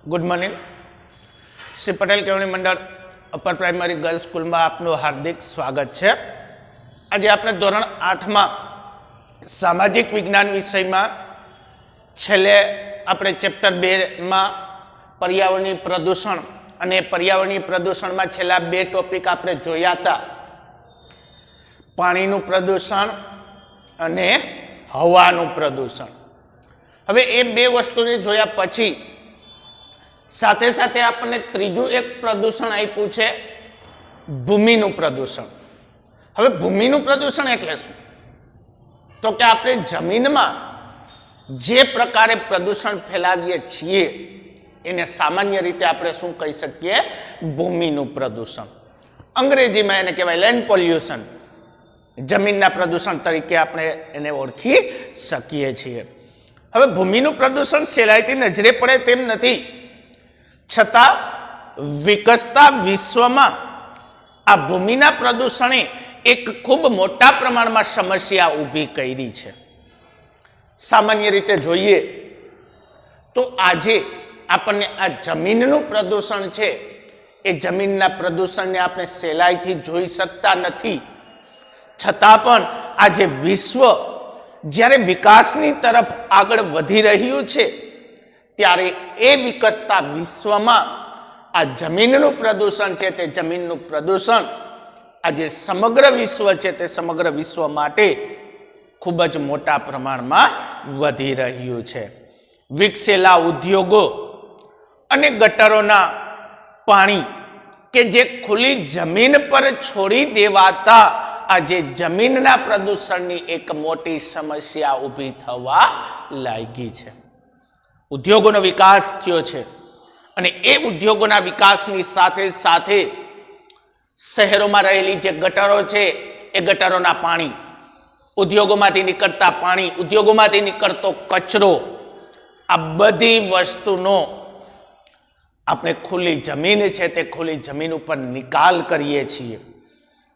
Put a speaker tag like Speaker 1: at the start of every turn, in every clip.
Speaker 1: Good morning. Shri Patel Kevani Mandal upper primary girls school में आपनु हार्दिक स्वागत है। आज आपने धोरण 8 में सामाजिक विज्ञान विषय में छेल्ले अपने चेप्टर 2 में पर्यावरणीय प्रदूषण अने पर्यावरणीय प्रदूषण में छेल्ला 2 टॉपिक आपने जोया था, पाणीनुं प्रदूषण अने हवानुं प्रदूषण। हवे ए 2 वस्तुने जोया पछी साथे साथे आपने त्रीजू एक प्रदूषण आप्युं छे भूमिनुं प्रदूषण। हवे भूमिनुं प्रदूषण एटले शुं? तो कि आपणे जमीનમાં जे प्रकारे प्रदूषण फैलावीए छीए एने सामान्य रीते आपणे शुं कही सकीए? भूमिनुं प्रदूषण। अंग्रेजीमां एने कहेवाय लैंड पोल्यूशन। जमीनना प्रदूषण तरीके आपणे एने ओळखी सकीए छीए। हवे भूमिनुं प्रदूषण सहेलाईथी नजरे पड़े तेम नथी, छतां विकसता विश्वमां आ भूमिना प्रदूषणे एक खूब मोटा प्रमाणमां समस्या ऊभी करी छे। सामान्य रीते जोईए तो आजे आपणे आ जमीननुं प्रदूषण छे ए जमीनना प्रदूषणने आपणे सहेलाईथी जोई शकता नथी, छतां पण आजे विश्व ज्यारे विकासनी तरफ आगळ वधी रह्युं छे त्यारे ए विकसता विश्वमां आ जमीननुं प्रदूषण छे ते जमीननुं प्रदूषण आज समग्र विश्व छे ते समग्र विश्व माटे खूब ज मोटा प्रमाणमां वधी रह्युं छे। विकसेला उद्योगो अने गटरोना पाणी के जे खुली जमीन पर छोड़ी देवाता आज जमीनना प्रदूषणनी एक मोटी समस्या ऊभी थवा लागी छे। उद्योगोनो विकास थयो छे अने ए उद्योगोना विकासनी साथे साथे शहेरोमां रहेली जे गटरो छे ए गटरोना पाणी, उद्योगोमांथी निकळता पाणी, उद्योगोमांथी निकळतो कचरो, आ बधी वस्तुनो आपणे खुली जमीन छे ते खुली जमीन उपर निकाल करीए छीए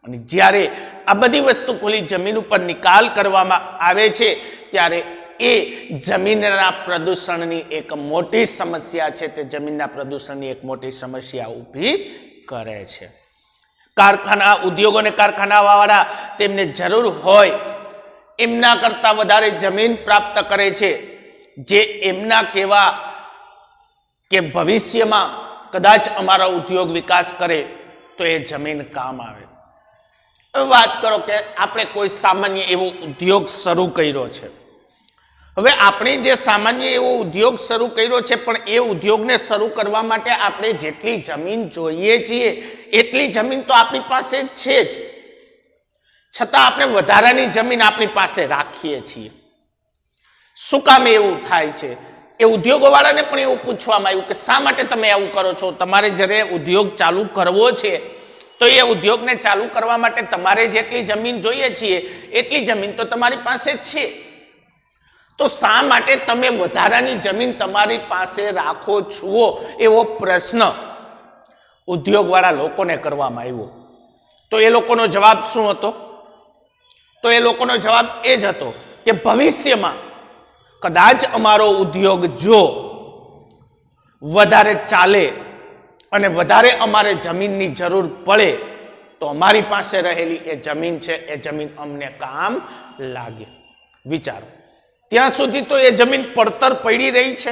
Speaker 1: अने ज्यारे आ बधी वस्तु खुली जमीन उपर निकाल करवामां आवे छे त्यारे ए जमीनना प्रदूषणनी एक मोटी समस्या छे ते जमीनना प्रदूषणनी एक मोटी समस्या ऊभी करे छे। कारखाना उद्योगो ने कारखानावाळा तेमने जरूर होय एमना करता वधारे जमीन प्राप्त करे छे, जे एमना केवा के भविष्यमां कदाच अमारो उद्योग विकास करे तो ए जमीन काम आवे। बात करो कि आपणे कोई सामान्य एवो उद्योग शुरू कर्यो छे। हवे आपणे जे सामान्य एवो उद्योग शुरू कर्यो छे पण ए उद्योगने शुरू करवा माटे आपणे जेटली जमीन जोईए छीए एटली जमीन तो आपणी पासे छे ज, छतां आपणे वधारानी जमीन आपणी पासे राखीए छीए। शुं काम एवुं थाय छे? ए उद्योगोवाळाने पण एवुं पूछवामां आव्युं के शा माटे तमे आवुं करो छो? तमारे जरे उद्योग चालू करवो छे तो ए उद्योगने चालू करवा माटे तमारे जेटली जमीन जोईए छीए एटली जमीन तो तमारी पासे छे, तो शा माटे तमे वधारानी जमीन तमारी पासे राखो छो? एवो प्रश्न उद्योगवाळा लोकोने करवामां आव्यो। तो ए लोकोनो जवाब शुं हतो? तो ए लोकोनो जवाब ए ज हतो के भविष्यमां कदाच अमारो उद्योग जो वधारे चाले अने वधारे अमारे जमीननी जरूर पड़े तो अमारी पासे रहेली ए जमीन छे ए जमीन अमने काम लागे। विचारो त्यां सुधी तो ए जमीन પડતર पड़ी रही छे।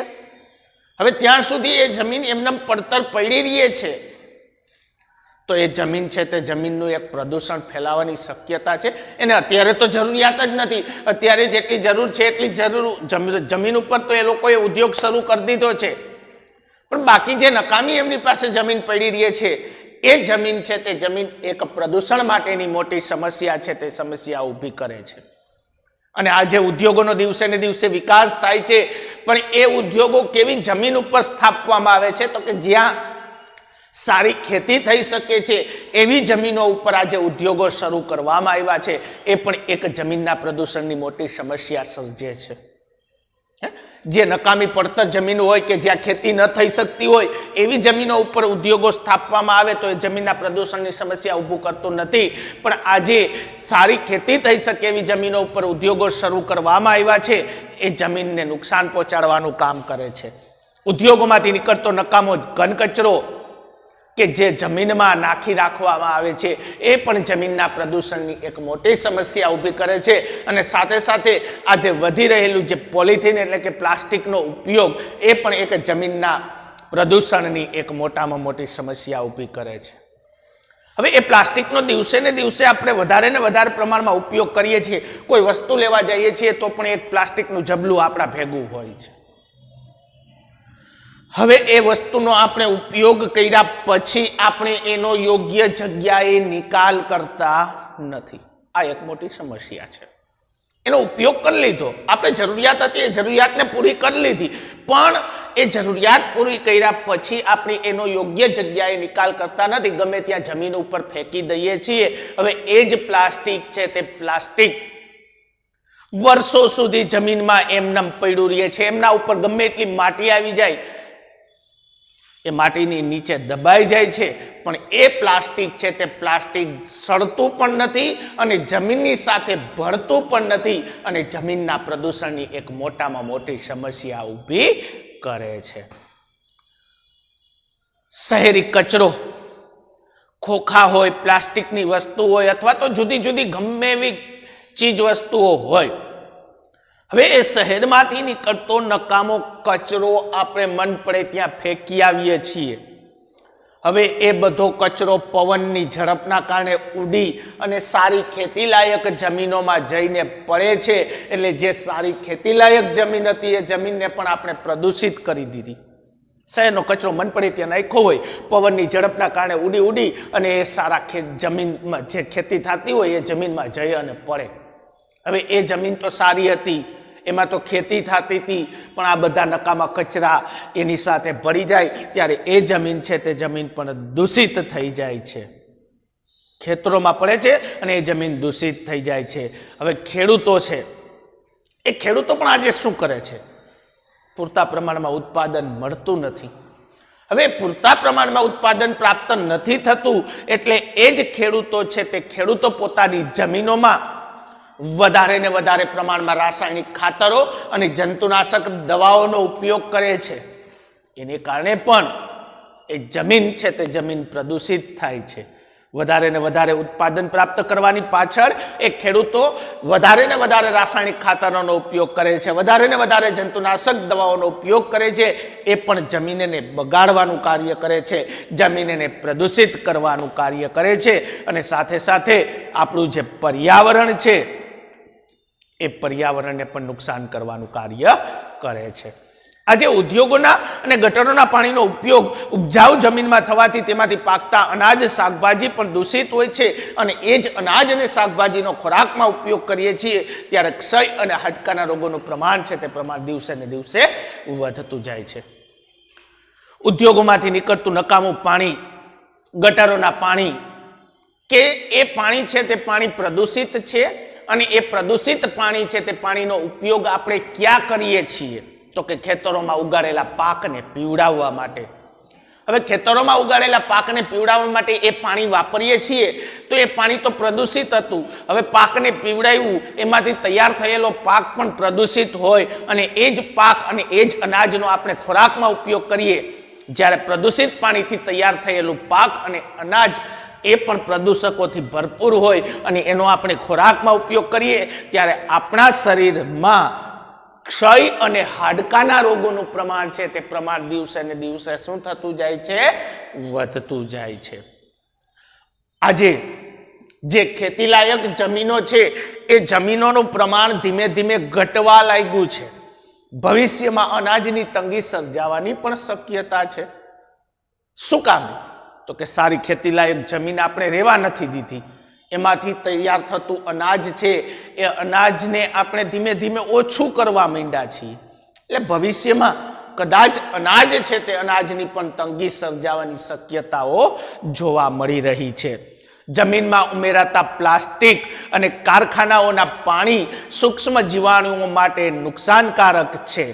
Speaker 1: हवे त्यां सुधी ए जमीन एमनेम પડતર पड़ी रही छे तो ए जमीन छे ते जमीननुं एक प्रदूषण फैलावानी शक्यता छे। एने अत्यारे तो जरूरियात ज नथी, अत्यारे जेटली जरूर छे एटली जरूर जमीन उपर तो ए लोकोए उद्योग शरू कर दीधो छे, पण बाकी जे नकामी एमनी पासे जमीन पड़ी रही छे ए जमीन छे ते जमीन एक प्रदूषण माटेनी मोटी समस्या छे ते समस्या ऊभी करे छे। અને આજે ઉદ્યોગોનો દિવસે ને દિવસે વિકાસ થાય છે પણ એ ઉદ્યોગો કેવી જમીન ઉપર સ્થાપવામાં આવે છે તો કે જ્યાં સારી ખેતી થઈ શકે છે એવી જમીનો ઉપર આજે ઉદ્યોગો શરૂ કરવામાં આવ્યા છે, એ પણ એક જમીનના પ્રદૂષણની મોટી સમસ્યા સર્જે છે। જે નકામી પડતર જમીન હોય કે જ્યાં ખેતી ન થઈ શકતી હોય એવી જમીનો ઉપર ઉદ્યોગો સ્થાપવામાં આવે તો એ જમીનના પ્રદૂષણની સમસ્યા ઊભું કરતું નથી, પણ આજે સારી ખેતી થઈ શકે એવી જમીનો ઉપર ઉદ્યોગો શરૂ કરવામાં આવ્યા છે એ જમીનને નુકસાન પહોંચાડવાનું કામ કરે છે। ઉદ્યોગોમાંથી નીકળતો નકામો ઘન કચરો કે જે જમીનમાં નાખી રાખવામાં આવે છે એ પણ જમીનના પ્રદૂષણની એક મોટી સમસ્યા ઊભી કરે છે. અને સાથે સાથે આ જે વધી રહેલું જે પોલિથીન એટલે કે પ્લાસ્ટિકનો ઉપયોગ એ પણ એક જમીનના પ્રદૂષણની એક મોટામાં મોટી સમસ્યા ઊભી કરે છે. હવે એ પ્લાસ્ટિકનો દિવસે ને દિવસે આપણે વધારે ને વધારે પ્રમાણમાં ઉપયોગ કરીએ છીએ. કોઈ વસ્તુ લેવા જઈએ છીએ તો પણ એક પ્લાસ્ટિકનું જબલું આપણા ભેગું હોય છે. હવે એ વસ્તુનો આપણે ઉપયોગ કર્યા પછી આપણે એનો યોગ્ય જગ્યાએ નિકાલ કરતા નથી. આ એક મોટી સમસ્યા છે. એનો ઉપયોગ કરી લીધો, આપણે જરૂરિયાત હતી એ જરૂરિયાતને પૂરી કરી લીધી, પણ એ જરૂરિયાત પૂરી કર્યા પછી આપણે એનો યોગ્ય જગ્યાએ નિકાલ કરતા નથી. ગમે ત્યાં જમીન ઉપર ફેંકી દઈએ છીએ. હવે એ જ પ્લાસ્ટિક છે તે પ્લાસ્ટિક વર્ષો સુધી જમીનમાં એમનેમ પડ્યું રહે છે. એમના ઉપર ગમે એટલી માટી આવી જાય એ માટીની નીચે દબાઈ જાય છે, પણ એ પ્લાસ્ટિક છે તે પ્લાસ્ટિક સડતું પણ નથી અને જમીનની સાથે ભળતું પણ નથી અને જમીનના પ્રદૂષણની એક મોટામાં મોટી સમસ્યા ઊભી કરે છે. શહેરી કચરો, ખોખા હોય, પ્લાસ્ટિકની વસ્તુ હોય અથવા તો જુદી જુદી ગમે એવી ચીજ વસ્તુઓ હોય, હવે એ શહેરમાંથી નીકળતો નકામો કચરો આપણે મન પડે ત્યાં ફેંકી આવીએ છીએ. હવે એ બધો કચરો પવનની ઝડપના કારણે ઉડી અને સારી ખેતીલાયક જમીનોમાં જઈને પડે છે. એટલે જે સારી ખેતીલાયક જમીન હતી એ જમીનને પણ આપણે પ્રદૂષિત કરી દીધી. શહેરનો કચરો મન પડે ત્યાં નાખ્યો હોય, પવનની ઝડપના કારણે ઉડી ઉડી અને એ સારા જમીનમાં જે ખેતી થતી હોય એ જમીનમાં જઈ અને પડે. હવે એ જમીન તો સારી હતી, એમાં તો ખેતી થતી હતી, પણ આ બધા નકામા કચરા એની સાથે ભળી જાય ત્યારે એ જમીન છે તે જમીન પણ દૂષિત થઈ જાય છે. ખેતરોમાં પડે છે અને એ જમીન દૂષિત થઈ જાય છે. હવે ખેડૂતો છે એ ખેડૂતો પણ આજે શું કરે છે? પૂરતા પ્રમાણમાં ઉત્પાદન મળતું નથી. હવે પૂરતા પ્રમાણમાં ઉત્પાદન પ્રાપ્ત નથી થતું એટલે એ જ ખેડૂતો છે તે ખેડૂતો પોતાની જમીનોમાં વધારે ને વધારે પ્રમાણમાં રાસાયણિક ખાતરો અને જંતુનાશક દવાઓનો ઉપયોગ કરે છે. એને કારણે પણ એ જમીન છે તે જમીન પ્રદૂષિત થાય છે. વધારે ને વધારે ઉત્પાદન પ્રાપ્ત કરવાની પાછળ એ ખેડૂતો વધારે ને વધારે રાસાયણિક ખાતરોનો ઉપયોગ કરે છે, વધારે ને વધારે જંતુનાશક દવાઓનો ઉપયોગ કરે છે. એ પણ જમીનને બગાડવાનું કાર્ય કરે છે, જમીનને પ્રદૂષિત કરવાનું કાર્ય કરે છે અને સાથે સાથે આપણું જે પર્યાવરણ છે એ પર્યાવરણને પણ નુકસાન કરવાનું કાર્ય કરે છે. આજે ઉદ્યોગોના અને ગટરોના પાણીનો ઉપયોગ ઉપજાઉ જમીનમાં થવાથી તેમાંથી પાકતા અનાજ શાકભાજી પણ દૂષિત હોય છે અને એ જ અનાજ અને શાકભાજીનો ખોરાકમાં ઉપયોગ કરીએ છીએ ત્યારે ક્ષય અને હાડકાના રોગોનું પ્રમાણ છે તે પ્રમાણ દિવસે ને દિવસે વધતું જાય છે. ઉદ્યોગોમાંથી નીકળતું નકામું પાણી, ગટરોના પાણી કે એ પાણી છે તે પાણી પ્રદૂષિત છે અને એ પ્રદૂષિત પાણી છે તે પાણીનો ઉપયોગ આપણે ક્યાં કરીએ છીએ? તો કે ખેતરોમાં ઉગાડેલા પાકને પીવડાવવા માટે. હવે ખેતરોમાં ઉગાડેલા પાકને પીવડાવવા માટે એ પાણી વાપરીએ છીએ તો એ પાણી તો પ્રદૂષિત હતું. હવે પાકને પીવડાવ્યું એમાંથી તૈયાર થયેલો પાક પણ પ્રદૂષિત હોય અને એ જ પાક અને એ જ અનાજનો આપણે ખોરાકમાં ઉપયોગ કરીએ. જ્યારે પ્રદૂષિત પાણીથી તૈયાર થયેલું પાક અને અનાજ એ પણ પ્રદૂષકોથી ભરપૂર હોય અને એનો આપણે ખોરાકમાં ઉપયોગ કરીએ ત્યારે આપણા શરીરમાં ક્ષય અને હાડકાના રોગોનું પ્રમાણ છે તે પ્રમાણ દિવસે ને દિવસે શું થતું જાય છે? વધતું જાય છે. આજે જે ખેતીલાયક જમીનો છે એ જમીનોનું પ્રમાણ ધીમે ધીમે ઘટવા લાગ્યું છે. ભવિષ્યમાં અનાજની તંગી સર્જાવાની પણ શક્યતા છે. શું કામ? તો કે સારી ખેતીલાયક જમીન આપણે રહેવા નથી દીધી. એમાંથી તૈયાર થતું અનાજ છે એ અનાજને આપણે ધીમે ધીમે ઓછું કરવા માંડ્યા છીએ. એટલે ભવિષ્યમાં કદાચ અનાજ છે તે અનાજની પણ તંગી સર્જાવાની શક્યતાઓ જોવા મળી રહી છે. જમીનમાં ઉમેરાતા પ્લાસ્ટિક અને કારખાનાઓના પાણી સૂક્ષ્મ જીવાણુઓ માટે નુકસાનકારક છે.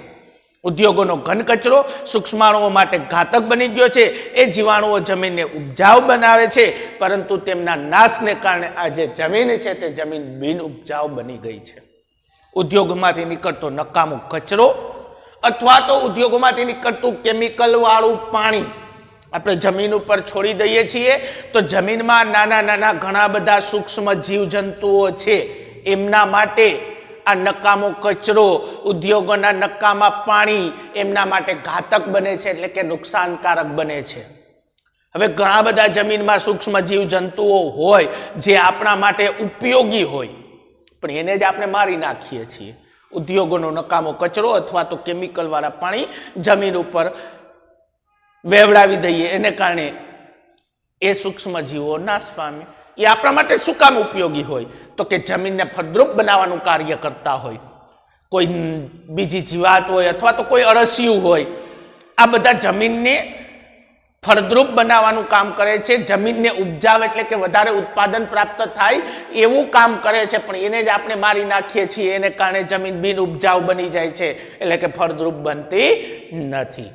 Speaker 1: ઉદ્યોગોનો ઘન કચરો સૂક્ષ્માણુઓ માટે ઘાતક બની ગયો છે. એ જીવાણુઓ જમીનને ઉપજાઉ બનાવે છે, પરંતુ તેમના નાશને કારણે આ જે જમીન છે તે જમીન બિન ઉપજાઉ બની ગઈ છે. ઉદ્યોગમાંથી નીકળતો નકામો કચરો અથવા તો ઉદ્યોગોમાંથી નીકળતું કેમિકલ વાળું પાણી આપણે જમીન ઉપર છોડી દઈએ છીએ તો જમીનમાં નાના નાના ઘણા બધા સૂક્ષ્મ જીવજંતુઓ છે, એમના માટે આ નકામો કચરો, ઉદ્યોગોના નકામા પાણી એમના માટે ઘાતક બને છે, એટલે કે નુકસાનકારક બને છે. હવે ઘણા બધા જમીનમાં સૂક્ષ્મ જીવજંતુઓ હોય જે આપણા માટે ઉપયોગી હોય, પણ એને જ આપણે મારી નાખીએ છીએ. ઉદ્યોગોનો નકામો કચરો અથવા તો કેમિકલ વાળા પાણી જમીન ઉપર વેવડાવી દઈએ, એને કારણે એ સૂક્ષ્મ જીવો નાશ પામે. એ આપણા માટે શું કામ ઉપયોગી હોય? તો કે જમીનને ફળદ્રુપ બનાવવાનું કાર્ય કરતા હોય, કોઈ બીજી જીવાત હોય અથવા તો કોઈ અળસિયું હોય, આ બધા જમીનને ફળદ્રુપ બનાવવાનું કામ કરે છે, જમીનને ઉપજાવ એટલે કે વધારે ઉત્પાદન પ્રાપ્ત થાય એવું કામ કરે છે, પણ એને જ આપણે મારી નાખીએ છીએ. એને કારણે જમીન બિન ઉપજાઉ બની જાય છે, એટલે કે ફળદ્રુપ બનતી નથી.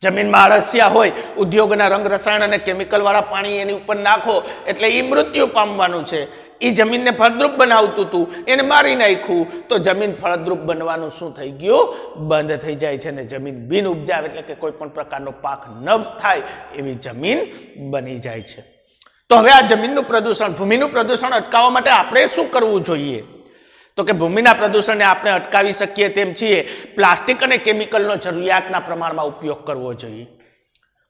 Speaker 1: જમીનમાં અળસિયા હોય, ઉદ્યોગના રંગ રસાયણ અને કેમિકલ વાળા પાણી એની ઉપર નાખો એટલે એ મૃત્યુ પામવાનું છે. એ જમીનને ફળદ્રુપ બનાવતું હતું, એને મારી નાખ્યું તો જમીન ફળદ્રુપ બનવાનું શું થઈ ગયું? બંધ થઈ જાય છે, અને જમીન બિન ઉપજાવ એટલે કે કોઈ પણ પ્રકારનો પાક ન થાય એવી જમીન બની જાય છે. તો હવે આ જમીનનું પ્રદૂષણ, ભૂમિનું પ્રદૂષણ અટકાવવા માટે આપણે શું કરવું જોઈએ? તો કે ભૂમિના પ્રદૂષણને આપણે અટકાવી શકીએ તેમ છીએ પ્લાસ્ટિક અને કેમિકલનો જરૂરિયાતના પ્રમાણમાં ઉપયોગ કરવો જોઈએ.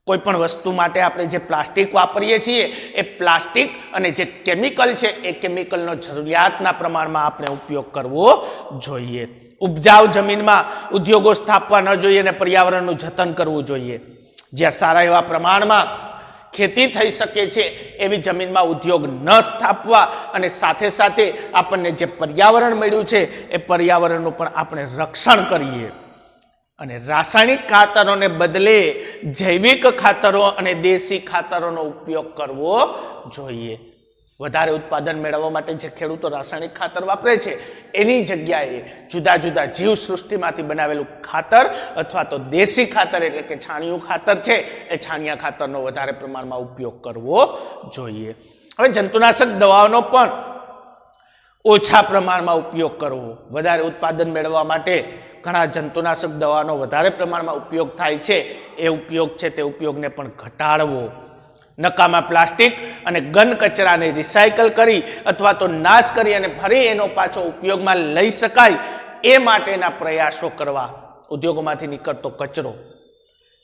Speaker 1: કોઈ પણ વસ્તુ માટે આપણે જે પ્લાસ્ટિક વાપરીએ છીએ એ પ્લાસ્ટિક અને જે કેમિકલ છે એ કેમિકલનો જરૂરિયાતના પ્રમાણમાં આપણે ઉપયોગ કરવો જોઈએ. ઉપજાઉ જમીનમાં ઉદ્યોગો સ્થાપવા ન જોઈએ અને પર્યાવરણનું જતન કરવું જોઈએ. જ્યાં સારા એવા પ્રમાણમાં ખેતી થઈ શકે છે એવી જમીનમાં ઉદ્યોગ ન સ્થાપવા, અને સાથે સાથે આપણને જે પર્યાવરણ મળ્યું છે એ પર્યાવરણનું પણ આપણે રક્ષણ કરીએ. અને રાસાયણિક ખાતરોને બદલે જૈવિક ખાતરો અને દેશી ખાતરોનો ઉપયોગ કરવો જોઈએ. વધારે ઉત્પાદન મેળવવા માટે જે ખેડૂતો રાસાયણિક ખાતર વાપરે છે એની જગ્યાએ જુદા જુદા જીવ સૃષ્ટિમાંથી બનાવેલું ખાતર અથવા તો દેશી ખાતર એટલે કે છાણિયું ખાતર છે એ છાણિયા ખાતરનો વધારે પ્રમાણમાં ઉપયોગ કરવો જોઈએ. હવે જંતુનાશક દવાઓનો પણ ઓછા પ્રમાણમાં ઉપયોગ કરવો. વધારે ઉત્પાદન મેળવવા માટે ઘણા જંતુનાશક દવાનો વધારે પ્રમાણમાં ઉપયોગ થાય છે, એ ઉપયોગ છે તે ઉપયોગને પણ ઘટાડવો. નકામા પ્લાસ્ટિક અને ઘન કચરાને રિસાયકલ કરી અથવા તો નાશ કરી અને ફરી એનો પાછો ઉપયોગમાં લઈ શકાય એ માટેના પ્રયાસો કરવા. ઉદ્યોગોમાંથી નીકળતો કચરો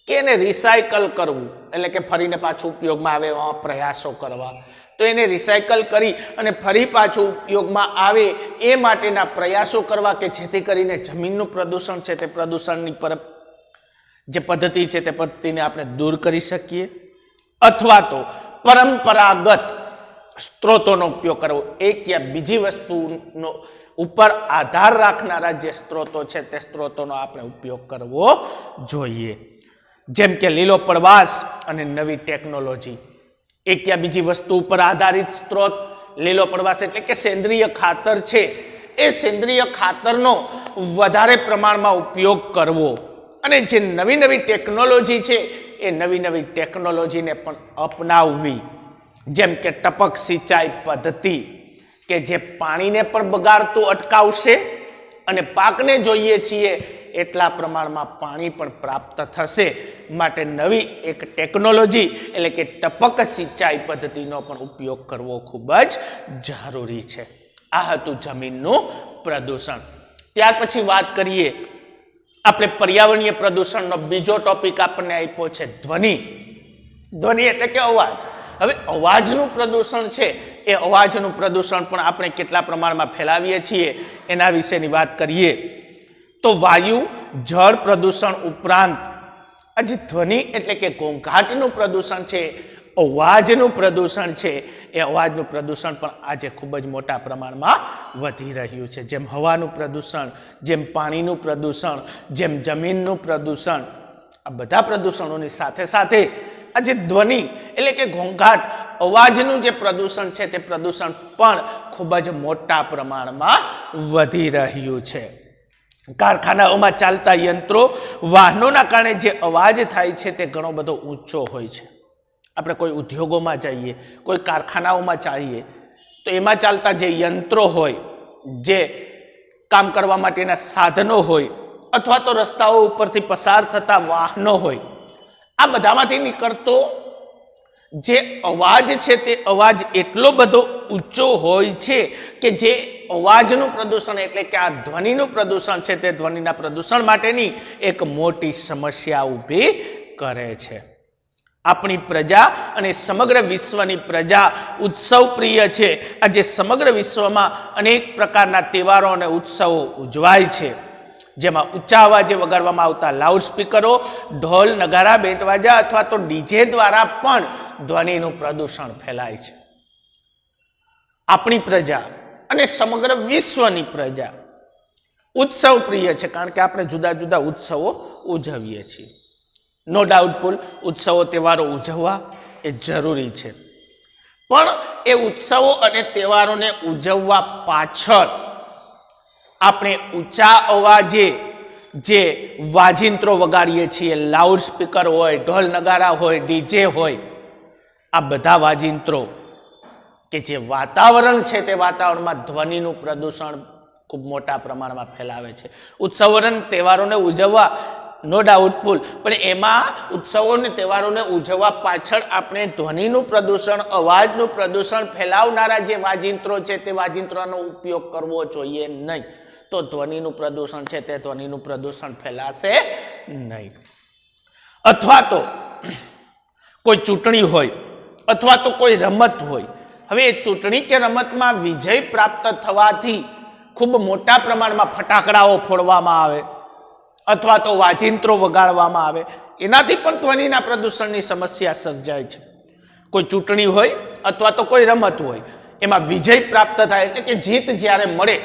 Speaker 1: કે એને રિસાયકલ કરવું એટલે કે ફરીને પાછું ઉપયોગમાં આવે એવા પ્રયાસો કરવા. તો એને રિસાયકલ કરી અને ફરી પાછું ઉપયોગમાં આવે એ માટેના પ્રયાસો કરવા કે જેથી કરીને જમીનનું પ્રદૂષણ છે તે પ્રદૂષણની પર જે પદ્ધતિ છે તે પદ્ધતિને આપણે દૂર કરી શકીએ. અથવા તો પરંપરાગત સ્ત્રોતોનો ઉપયોગ કરવો. એક યા બીજી વસ્તુનો ઉપર આધાર રાખનારા જે સ્ત્રોતો છે તે સ્ત્રોતોનો આપણે ઉપયોગ કરવો જોઈએ. જેમ કે લીલો પ્રવાસ અને નવી ટેકનોલોજી. એક યા બીજી વસ્તુ ઉપર આધારિત સ્ત્રોત લીલો પ્રવાસ એટલે કે સેન્દ્રિય ખાતર છે, એ સેન્દ્રિય ખાતરનો વધારે પ્રમાણમાં ઉપયોગ કરવો. અને જે નવી નવી ટેકનોલોજી છે એ નવી નવી ટેકનોલોજીને પણ અપનાવવી. જેમ કે ટપક સિંચાઈ પદ્ધતિ કે જે પાણીને પણ બગાડતું અટકાવશે અને પાકને જોઈએ છીએ એટલા પ્રમાણમાં પાણી પણ પ્રાપ્ત થશે. માટે નવી એક ટેકનોલોજી એટલે કે ટપક સિંચાઈ પદ્ધતિનો પણ ઉપયોગ કરવો ખૂબ જ જરૂરી છે. આ હતું જમીનનું પ્રદૂષણ. ત્યાર પછી વાત કરીએ આપણે પર્યાવરણીય પ્રદૂષણનો બીજો ટોપિક આપણને આપ્યો છે ધ્વનિ. ધ્વનિ એટલે કે અવાજ. હવે અવાજનું પ્રદૂષણ છે એ અવાજનું પ્રદૂષણ પણ આપણે કેટલા પ્રમાણમાં ફેલાવીએ છીએ એના વિશેની વાત કરીએ તો વાયુ જળ પ્રદૂષણ ઉપરાંત આજે ધ્વનિ એટલે કે ઘોંઘાટનું પ્રદૂષણ છે, અવાજનું પ્રદૂષણ છે, એ અવાજનું પ્રદૂષણ પણ આજે ખૂબ જ મોટા પ્રમાણમાં વધી રહ્યું છે. જેમ હવાનું પ્રદૂષણ, જેમ પાણીનું પ્રદૂષણ, જેમ જમીનનું પ્રદૂષણ, આ બધા પ્રદૂષણોની સાથે સાથે આજે ધ્વનિ એટલે કે ઘોંઘાટ અવાજનું જે પ્રદૂષણ છે તે પ્રદૂષણ પણ ખૂબ જ મોટા પ્રમાણમાં વધી રહ્યું છે. કારખાનાઓમાં ચાલતા યંત્રો, વાહનોના કારણે જે અવાજ થાય છે તે ઘણો બધો ઊંચો હોય છે. આપણે કોઈ ઉદ્યોગોમાં જઈએ, કોઈ કારખાનાઓમાં જઈએ તો એમાં ચાલતા જે યંત્રો હોય, જે કામ કરવા માટેના સાધનો હોય, અથવા તો રસ્તાઓ ઉપરથી પસાર થતા વાહનો હોય, આ બધામાંથી નીકળતો જે અવાજ છે તે અવાજ એટલો બધો ઊંચો હોય છે કે જે અવાજનું પ્રદૂષણ એટલે કે આ ધ્વનિનું પ્રદૂષણ છે તે ધ્વનિના પ્રદૂષણ માટેની એક મોટી સમસ્યા ઊભી કરે છે. આપણી પ્રજા અને સમગ્ર વિશ્વની પ્રજા ઉત્સવ પ્રિય છે. આજે સમગ્ર વિશ્વમાં અનેક પ્રકારના તહેવારો અને ઉત્સવો ઉજવાય છે, જેમાં ઊંચા અવાજે વગાડવામાં આવતા લાઉડ સ્પીકરો, ઢોલ, નગારા, બેન્ડવાજા અથવા તો ડીજે દ્વારા પણ ધ્વનિનું પ્રદૂષણ ફેલાય છે. આપણી પ્રજા અને સમગ્ર વિશ્વની પ્રજા ઉત્સવ પ્રિય છે, કારણ કે આપણે જુદા જુદા ઉત્સવો ઉજવીએ છીએ. નો ડાઉટફુલ ઉત્સવો તહેવારો ઉજવવા એ જરૂરી છે, પણ એ ઉત્સવો અને તહેવારોને ઉજવવા પાછળ આપણે ઊંચા અવાજે જે વાજિંત્રો વગાડીએ છીએ, લાઉડ સ્પીકર હોય, ઢોલ નગારા હોય, ડીજે હોય, આ બધા વાજિંત્રો કે જે વાતાવરણ છે તે વાતાવરણમાં ધ્વનિનું પ્રદૂષણ ખૂબ મોટા પ્રમાણમાં ફેલાવે છે. ઉત્સવો અને તહેવારોને ઉજવવા નો ડાઉટફુલ, પણ એમાં ઉત્સવો અને તહેવારોને ઉજવવા પાછળ આપણે ધ્વનિનું પ્રદૂષણ, અવાજનું પ્રદૂષણ ફેલાવનારા જે વાજિંત્રો છે તે વાજિંત્રોનો ઉપયોગ કરવો જોઈએ નહીં. તો ધ્વનિનું પ્રદૂષણ છે તે ધ્વનિનું પ્રદૂષણ ફેલાશે નહીં. અથવા તો કોઈ ચૂંટણી હોય અથવા તો કોઈ રમત હોય, હવે એ ચૂંટણી કે રમતમાં વિજય પ્રાપ્ત થવાથી ખૂબ મોટા પ્રમાણમાં ફટાકડાઓ ફોડવામાં આવે અથવા તો વાજિંત્રો વગાડવામાં આવે, એનાથી પણ ધ્વનિના પ્રદૂષણની સમસ્યા સર્જાય છે. કોઈ ચૂંટણી હોય અથવા તો કોઈ રમત હોય, એમાં વિજય પ્રાપ્ત થાય એટલે કે જીત જ્યારે મળે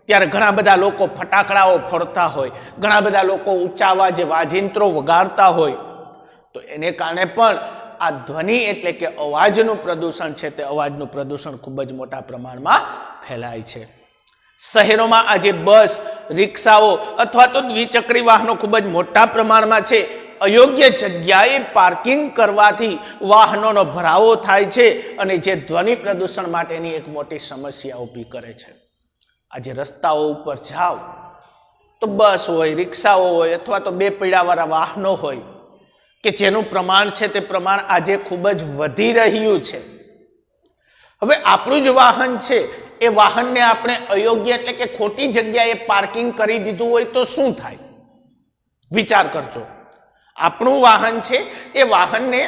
Speaker 1: ત્યારે ઘણા બધા લોકો ફટાકડાઓ ફોડતા હોય, ઘણા બધા લોકો ઊંચા અવાજે વાજિંત્રો વગાડતા હોય, તો એને કારણે પણ આ ધ્વનિ એટલે કે અવાજનું પ્રદૂષણ છે તે અવાજનું પ્રદૂષણ ખૂબ જ મોટા પ્રમાણમાં ફેલાય છે. શહેરોમાં આજે બસ, રિક્ષાઓ અથવા તો દ્વિચક્રી વાહનો ખૂબ જ મોટા પ્રમાણમાં છે. અયોગ્ય જગ્યાએ પાર્કિંગ કરવાથી વાહનોનો ભરાવો થાય છે અને જે ધ્વનિ પ્રદૂષણ માટેની એક મોટી સમસ્યા ઊભી કરે છે. આજે રસ્તાઓ ઉપર જાઓ તો બસ હોય, રિક્ષાઓ હોય અથવા તો બે પૈડાવાળા વાહનો હોય કે જેનું પ્રમાણ છે તે પ્રમાણ આજે ખૂબ જ વધી રહ્યું છે. હવે આપણું જ વાહન છે, એ વાહનને આપણે અયોગ્ય એટલે કે ખોટી જગ્યાએ પાર્કિંગ કરી દીધું હોય તો શું થાય? વિચાર કરજો. આપણું વાહન છે, એ વાહનને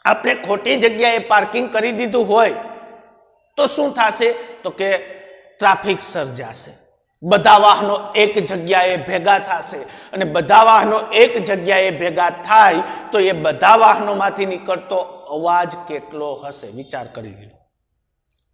Speaker 1: આપણે ખોટી જગ્યાએ પાર્કિંગ કરી દીધું હોય તો શું થશે? તો કે ટ્રાફિક સર્જાશે. બધા વાહનો એક જગ્યાએ ભેગા થશે અને બધા વાહનો એક જગ્યાએ ભેગા થાય તો એ બધા વાહનોમાંથી નીકળતો અવાજ કેટલો હશે? વિચાર કરી લો.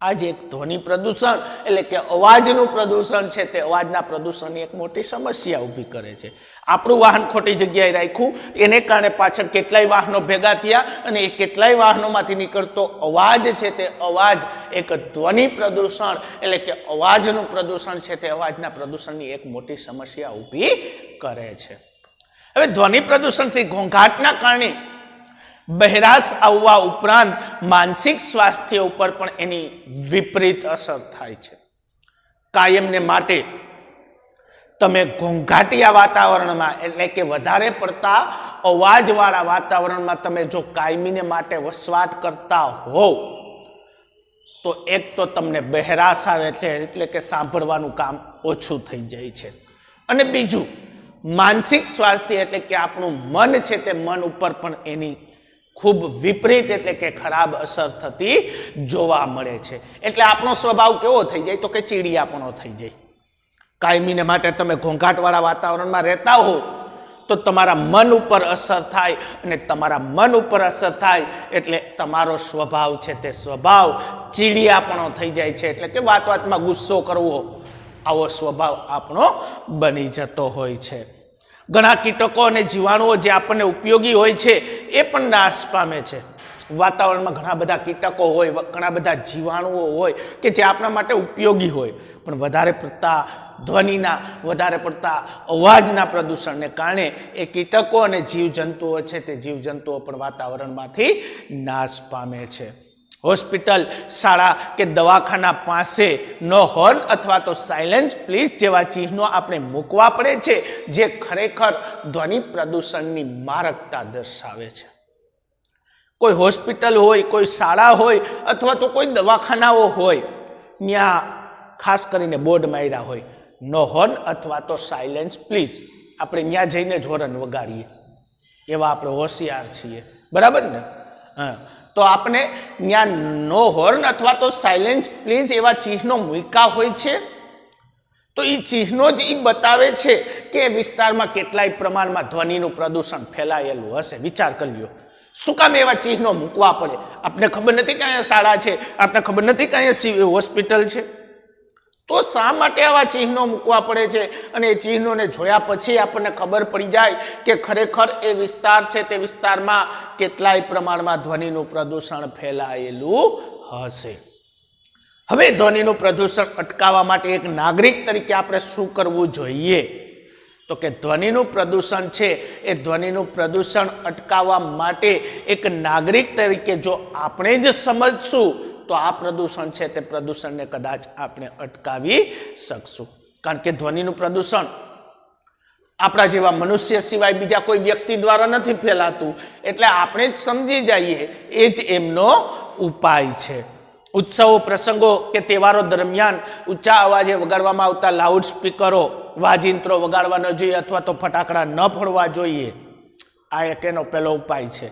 Speaker 1: આજે એક ધ્વનિ પ્રદૂષણ એટલે કે અવાજનું પ્રદૂષણ છે તે અવાજના પ્રદૂષણની એક મોટી સમસ્યા ઊભી કરે છે. આપણું વાહન ખોટી જગ્યાએ રાખ્યું, એને કારણે પાછળ કેટલાય વાહનો ભેગા થયા અને એ કેટલાય વાહનોમાંથી નીકળતો અવાજ છે તે અવાજ એક ધ્વનિ પ્રદૂષણ એટલે કે અવાજનું પ્રદૂષણ છે તે અવાજના પ્રદૂષણની એક મોટી સમસ્યા ઊભી કરે છે. હવે ધ્વનિ પ્રદૂષણથી ઘોંઘાટના કારણે બહેરાશ આવવા ઉપરાંત માનસિક સ્વાસ્થ્ય ઉપર પણ એની વિપરીત અસર થાય છે. કાયમને માટે તમે ઘોંઘાટિયા વાતાવરણમાં એટલે કે વધારે પડતા અવાજવાળા વાતાવરણમાં તમે જો કાયમીને માટે વસવાટ કરતા હોવ તો એક તો તમને બહેરાશ આવે એટલે કે સાંભળવાનું કામ ઓછું થઈ જાય છે, અને બીજું માનસિક સ્વાસ્થ્ય એટલે કે આપણું મન છે તે મન ઉપર પણ એની ખૂબ વિપરીત એટલે કે ખરાબ અસર થતી જોવા મળે છે. એટલે આપણો સ્વભાવ કેવો થઈ જાય? તો કે ચીડિયાપણો થઈ જાય. કાયમીને માટે તમે ઘોંઘાટવાળા વાતાવરણમાં રહેતા હો તો તમારા મન ઉપર અસર થાય, અને તમારા મન ઉપર અસર થાય એટલે તમારો સ્વભાવ છે તે સ્વભાવ ચીડિયાપણો થઈ જાય છે. એટલે કે વાત વાતમાં ગુસ્સો કરવો, આવો સ્વભાવ આપણો બની જતો હોય છે. ઘણા કીટકો અને જીવાણુઓ જે આપણને ઉપયોગી હોય છે એ પણ નાશ પામે છે. વાતાવરણમાં ઘણા બધા કીટકો હોય, ઘણા બધા જીવાણુઓ હોય કે જે આપણા માટે ઉપયોગી હોય, પણ વધારે પડતા ધ્વનિના, વધારે પડતા અવાજના પ્રદૂષણને કારણે એ કીટકો અને જીવજંતુઓ છે તે જીવજંતુઓ પણ વાતાવરણમાંથી નાશ પામે છે. હોસ્પિટલ, શાળા કે દવાખાના પાસે નો હોર્ન અથવા તો સાયલેન્સ પ્લીઝ જેવા ચિહ્નો આપણે મૂકવા પડે છે, જે ખરેખર ધ્વનિ પ્રદૂષણની મારકતા દર્શાવે છે. કોઈ હોસ્પિટલ હોય, કોઈ શાળા હોય અથવા તો કોઈ દવાખાનાઓ હોય, ત્યાં ખાસ કરીને બોર્ડ માર્યા હોય નો હોર્ન અથવા તો સાયલેન્સ પ્લીઝ. આપણે ત્યાં જઈને જ હોર્ન વગાડીએ, એવા આપણે હોશિયાર છીએ, બરાબર ને? હા, તો આપણે ત્યાં નો હોર્ન અથવા તો સાયલેન્સ પ્લીઝ એવા ચિહ્નો મૂક્યા હોય છે. તો એ ચિહ્નો જ એ બતાવે છે કે એ વિસ્તારમાં કેટલાય પ્રમાણમાં ધ્વનિનું પ્રદૂષણ ફેલાયેલું હશે. વિચાર કરી લો, શું કામ એવા ચિહ્નો મૂકવા પડે? આપણે ખબર નથી કે અહીંયા શાળા છે, આપણે ખબર નથી કે અહીંયા હોસ્પિટલ છે, તો શા માટે આવા ચિહ્નો મૂકવા પડે છે? અને એ ચિહ્નોને જોયા પછી આપણને ખબર પડી જાય કે ખરેખર એ વિસ્તાર છે, તે વિસ્તારમાં કેટલાય પ્રમાણમાં ધ્વનિનું પ્રદૂષણ ફેલાયેલું હશે. હવે ધ્વનિનું પ્રદૂષણ અટકાવવા માટે એક નાગરિક તરીકે આપણે શું કરવું જોઈએ? તો કે ધ્વનિનું પ્રદૂષણ છે એ ધ્વનિનું પ્રદૂષણ અટકાવવા માટે એક નાગરિક તરીકે જો આપણે જ સમજશું તો આ પ્રદૂષણ છે તે પ્રદૂષણને કદાચ આપણે અટકાવી શકશું. કારણ કે ધ્વનિનું પ્રદૂષણ આપણા જેવા મનુષ્ય સિવાય બીજા કોઈ વ્યક્તિ દ્વારા નથી ફેલાતું, એટલે આપણે જ સમજી જઈએ એ જ એમનો ઉપાય છે. ઉત્સવો, પ્રસંગો કે તહેવારો દરમિયાન ઊંચા અવાજે વગાડવામાં આવતા લાઉડ સ્પીકરો, વાજિંત્રો વગાડવા ન જોઈએ અથવા તો ફટાકડા ન ફોડવા જોઈએ. આ એક એનો પહેલો ઉપાય છે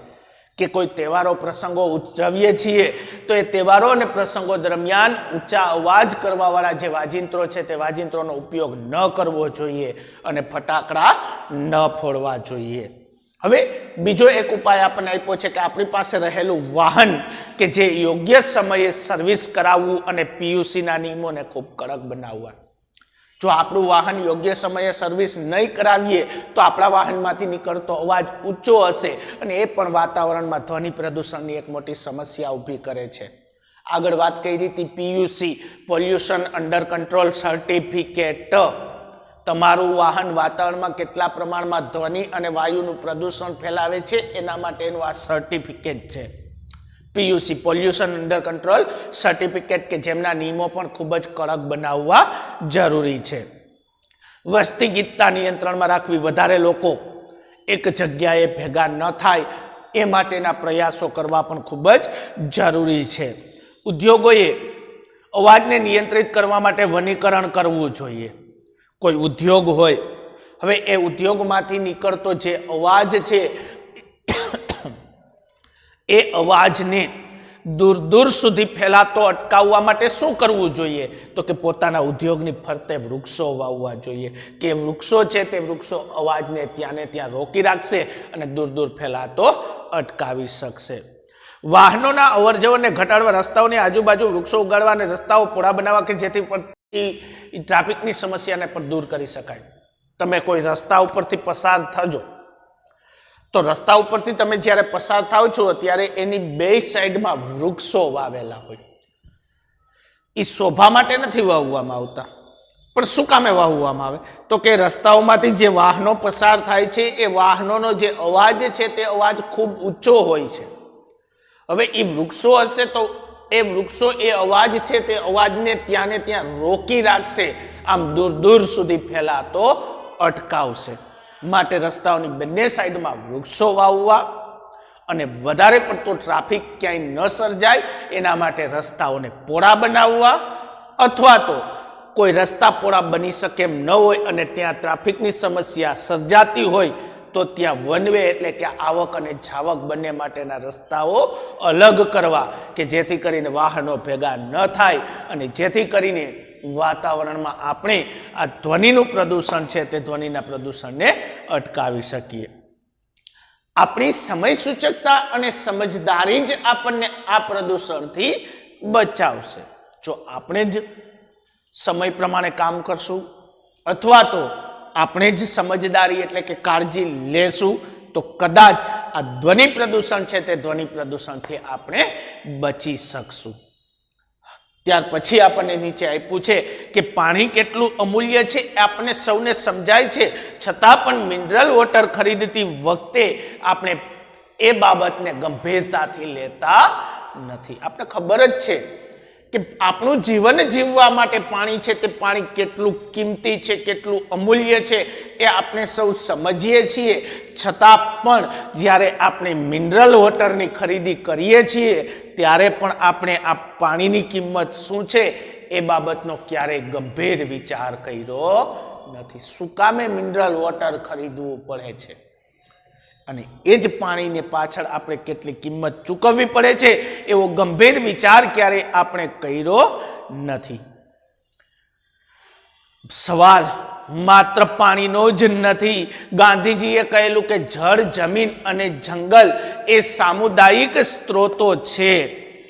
Speaker 1: કે કોઈ તહેવારો પ્રસંગો ઉજવીએ છીએ તો એ તહેવારો અને પ્રસંગો દરમિયાન ઊંચા અવાજ કરવાવાળા જે વાજિંત્રો છે તે વાજિંત્રોનો ઉપયોગ ન કરવો જોઈએ અને ફટાકડા ન ફોડવા જોઈએ. હવે બીજો એક ઉપાય આપણને આપ્યો છે કે આપણી પાસે રહેલું વાહન કે જે યોગ્ય સમયે સર્વિસ કરાવવું અને પીયુસીના નિયમોને ખૂબ કડક બનાવવા. જો આપણું વાહન યોગ્ય સમયે સર્વિસ નહીં કરાવીએ તો આપણા વાહનમાંથી નીકળતો અવાજ ઊંચો હશે અને એ પણ વાતાવરણમાં ધ્વનિ પ્રદૂષણની એક મોટી સમસ્યા ઊભી કરે છે. આગળ વાત કરી હતી PUC, pollution under control certificate. તમારું વાહન વાતાવરણમાં કેટલા પ્રમાણમાં ધ્વનિ અને વાયુનું પ્રદૂષણ ફેલાવે છે એના માટેનું આ સર્ટિફિકેટ છે. PUC, pollution under control certificate, કે જેમના નિયમો પણ ખૂબ જ કડક બનાવવા જરૂરી છે. વસ્તી ગીતતા નિયંત્રણમાં રાખવી, વધારે લોકો એક જગ્યાએ ભેગા ન થાય એ માટેના પ્રયાસો કરવા પણ ખૂબ જ જરૂરી છે. ઉદ્યોગોએ અવાજને નિયંત્રિત કરવા માટે વનીકરણ કરવું જોઈએ. કોઈ ઉદ્યોગ હોય, હવે એ ઉદ્યોગમાંથી નીકળતો જે અવાજ છે એ અવાજને દૂર દૂર સુધી ફેલાતો અટકાવવા માટે શું કરવું જોઈએ? તો કે પોતાના ઉદ્યોગની ફરતે વૃક્ષો વાવવા જોઈએ કે વૃક્ષો છે તે વૃક્ષો અવાજને ત્યાં ને ત્યાં રોકી રાખશે અને દૂર દૂર ફેલાતો અટકાવી શકશે. વાહનોના અવર જવરને ઘટાડવા, રસ્તાઓની આજુબાજુ વૃક્ષો ઉગાડવા અને રસ્તાઓ પહોળા બનાવવા કે જેથી ટ્રાફિકની સમસ્યાને પણ દૂર કરી શકાય. તમે કોઈ રસ્તા ઉપરથી પસાર થજો તો રસ્તા ઉપરથી તમે જ્યારે પસાર થાવ છો ત્યારે એની બે સાઈડમાં વૃક્ષો વાવેલા હોય. એ શોભા માટે નથી વાવવામાં આવતા, પણ શું કામે વાવવામાં આવે? તો કે રસ્તાઓમાંથી જે વાહનો પસાર થાય છે એ વાહનોનો જે અવાજ છે તે અવાજ ખૂબ ઊંચો હોય છે. હવે એ વૃક્ષો હશે તો એ વૃક્ષો એ અવાજ છે તે અવાજને ત્યાં ને ત્યાં રોકી રાખશે, આમ દૂર દૂર સુધી ફેલાતો અટકાવશે. માટે રસ્તાઓની બંને સાઈડમાં વૃક્ષો વાવવા અને વધારે પડતો ટ્રાફિક ક્યાંય ન સર્જાય એના માટે રસ્તાઓને પહોળા બનાવવા, અથવા તો કોઈ રસ્તા પહોળા બની શકે એમ ન હોય અને ત્યાં ટ્રાફિકની સમસ્યા સર્જાતી હોય તો ત્યાં વન વે એટલે કે આવક અને જાવક બંને માટેના રસ્તાઓ અલગ કરવા કે જેથી કરીને વાહનો ભેગા ન થાય અને જેથી કરીને વાતાવરણમાં આપણે આ ધ્વનિનું પ્રદૂષણ છે તે ધ્વનિના પ્રદૂષણને અટકાવી શકીએ. આપણી સમય સૂચકતા અને સમજદારી જ આપણને આ પ્રદૂષણથી બચાવશે. જો આપણે જ સમય પ્રમાણે કામ કરશું અથવા તો આપણે જ સમજદારી એટલે કે કાળજી લેશું તો કદાચ આ ધ્વનિ પ્રદૂષણ છે તે ધ્વનિ પ્રદૂષણથી આપણે બચી શકશું. ત્યાર પછી આપણને નીચે આપ્યું છે કે પાણી કેટલું અમૂલ્ય છે એ આપણને સૌને સમજાય છે, છતાં પણ મિનરલ વોટર ખરીદતી વખતે આપણે એ બાબતને ગંભીરતાથી લેતા નથી. આપણે ખબર જ છે કે આપણું જીવન જીવવા માટે પાણી છે તે પાણી કેટલું કિંમતી છે, કેટલું અમૂલ્ય છે એ આપણે સૌ સમજીએ છીએ. છતાં પણ જ્યારે આપણે મિનરલ વોટરની ખરીદી કરીએ છીએ ત્યારે પણ આપણે આ પાણીની કિંમત શું છે એ બાબતનો ક્યારેય ગંભીર વિચાર કર્યો નથી. શું કામે મિનરલ વોટર ખરીદવું પડે છે અને એ જ પાણીને પાછળ આપણે કેટલી કિંમત ચૂકવવી પડે છે એવો ગંભીર વિચાર ક્યારેય આપણે કર્યો નથી. સવાલ માત્ર પાણીનો જ નથી. ગાંધીજીએ કહેલું કે જળ, જમીન અને જંગલ એ સામુદાયિક સ્ત્રોતો છે,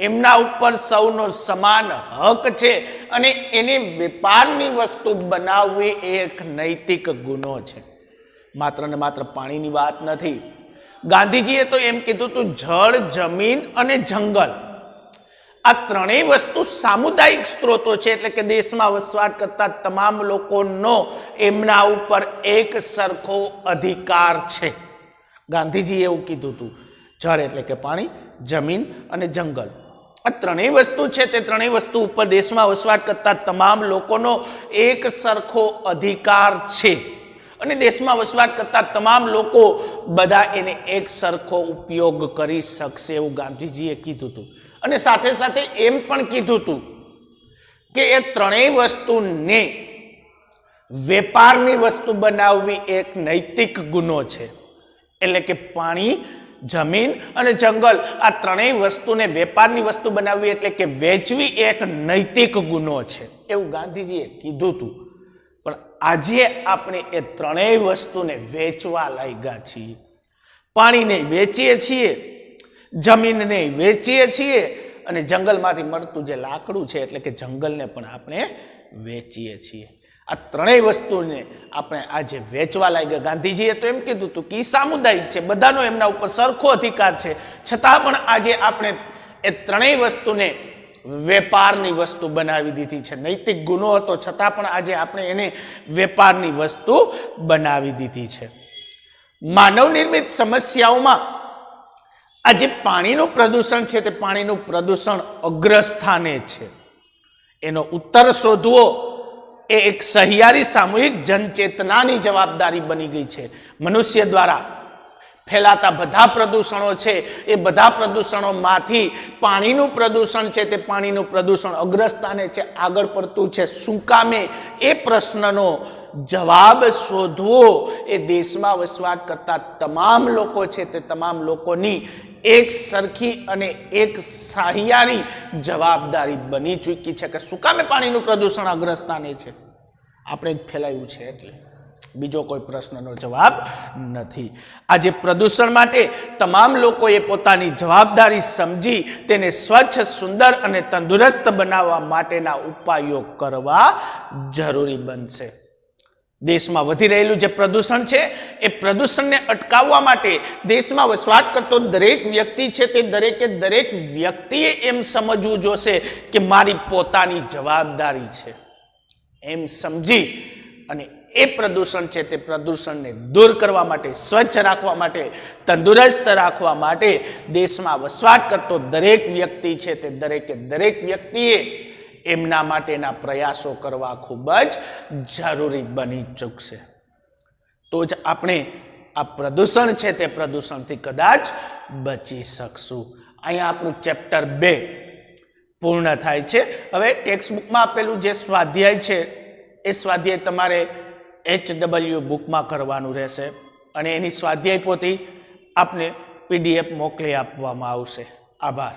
Speaker 1: એમના ઉપર સૌનો સમાન હક છે અને એને વેપારની વસ્તુ બનાવવી એ એક નૈતિક ગુનો છે. માત્ર ને માત્ર પાણીની વાત નથી. ગાંધીજીએ તો એમ કીધું હતું જળ, જમીન અને જંગલ આ ત્રણેય વસ્તુ સામુદાયિક સ્ત્રોતો છે, એટલે કે દેશમાં વસવાટ કરતા તમામ લોકોનો એમના ઉપર એક સરખો અધિકાર છે. ગાંધીજીએ એવું કીધું હતું. જળ એટલે કે પાણી, જમીન અને જંગલ આ ત્રણેય વસ્તુ છે તે ત્રણેય વસ્તુ ઉપર દેશમાં વસવાટ કરતા તમામ લોકોનો એક સરખો અધિકાર છે અને દેશમાં વસવાટ કરતા તમામ લોકો બધા એને એક સરખો ઉપયોગ કરી શકશે એવું ગાંધીજીએ કીધું હતું. અને સાથે સાથે એમ પણ કીધું હતું કે એ ત્રણેય વસ્તુને વેપારની વસ્તુ બનાવવી એક નૈતિક ગુનો છે. એટલે કે પાણી, જમીન અને જંગલ આ ત્રણેય વસ્તુને વેપારની વસ્તુ બનાવવી એટલે કે વેચવી એક નૈતિક ગુનો છે એવું ગાંધીજીએ કીધું હતું. પણ આજે આપણે એ ત્રણેય વસ્તુને વેચવા લાગ્યા છીએ. પાણીને વેચીએ છીએ, જમીનને વેચીએ છીએ અને જંગલમાંથી મળતું જે લાકડું છે એટલે કે જંગલને પણ આપણે વેચીએ છીએ. આ ત્રણેય વસ્તુને આપણે આજે વેચવા લાગ્યા. ગાંધીજીએ તો એમ કીધું હતું કે સામુદાયિક છે, બધાનો એમના ઉપર સરખો અધિકાર છે, છતાં પણ આજે આપણે એ ત્રણેય વસ્તુને વેપારની વસ્તુ બનાવી દીધી છે. નૈતિક ગુનો હતો છતાં પણ આજે આપણે એને વેપારની વસ્તુ બનાવી દીધી છે. માનવ નિર્મિત સમસ્યાઓમાં આજે પાણીનું પ્રદૂષણ છે તે પાણીનું પ્રદૂષણ અગ્રસ્થાને છે. એનો ઉત્તર શોધવો એ એક સહિયારી સામૂહિક જનચેતનાની જવાબદારી બની ગઈ છે. મનુષ્ય દ્વારા ફેલાતા બધા પ્રદૂષણો છે એ બધા પ્રદૂષણોમાંથી પાણીનું પ્રદૂષણ છે તે પાણીનું પ્રદૂષણ અગ્રસ્થાને છે, આગળ પડતું છે. શું કામે એ પ્રશ્નનો જવાબ શોધવો એ દેશમાં વસવાટ કરતા તમામ લોકો છે તે તમામ લોકોની એક સરખી અને એક સહિયારી જવાબદારી બની ચૂકી છે કે શું કામે પાણીનું પ્રદૂષણ અગ્રસ્થાને છે. આપણે જ ફેલાયું છે એટલે બીજો કોઈ પ્રશ્નનો જવાબ નથી. આજે પ્રદૂષણ માટે તમામ લોકોએ પોતાની જવાબદારી સમજી તેને સ્વચ્છ, સુંદર અને તંદુરસ્ત બનાવવા માટેના ઉપાયો કરવા જરૂરી બનશે. દેશમાં વધી રહેલું જે પ્રદૂષણ છે એ પ્રદૂષણને અટકાવવા માટે દેશમાં વસવાટ કરતો દરેક વ્યક્તિ છે તે દરેક વ્યક્તિએ એમ સમજવું જોશે કે મારી પોતાની જવાબદારી છે. એમ સમજી અને એ પ્રદૂષણ છે તે પ્રદૂષણને દૂર કરવા માટે, સ્વચ્છ રાખવા માટે, તંદુરસ્ત રાખવા માટે દેશમાં વસવાટ કરતો દરેક વ્યક્તિ છે તે દરેક વ્યક્તિએ એમના માટેના પ્રયાસો કરવા ખૂબ જ જરૂરી બની ચૂકશે. તો જ આપણે આ પ્રદૂષણ છે તે પ્રદૂષણથી કદાચ બચી શકશું. અહીંયા આપણું ચેપ્ટર 2 પૂર્ણ થાય છે. હવે ટેક્સ્ટબુકમાં આપેલું જે સ્વાધ્યાય છે એ સ્વાધ્યાય તમારે HW બુકમાં કરવાનું રહેશે અને એની સ્વાધ્યાય પોથી આપને PDF મોકલી આપવામાં આવશે. આભાર.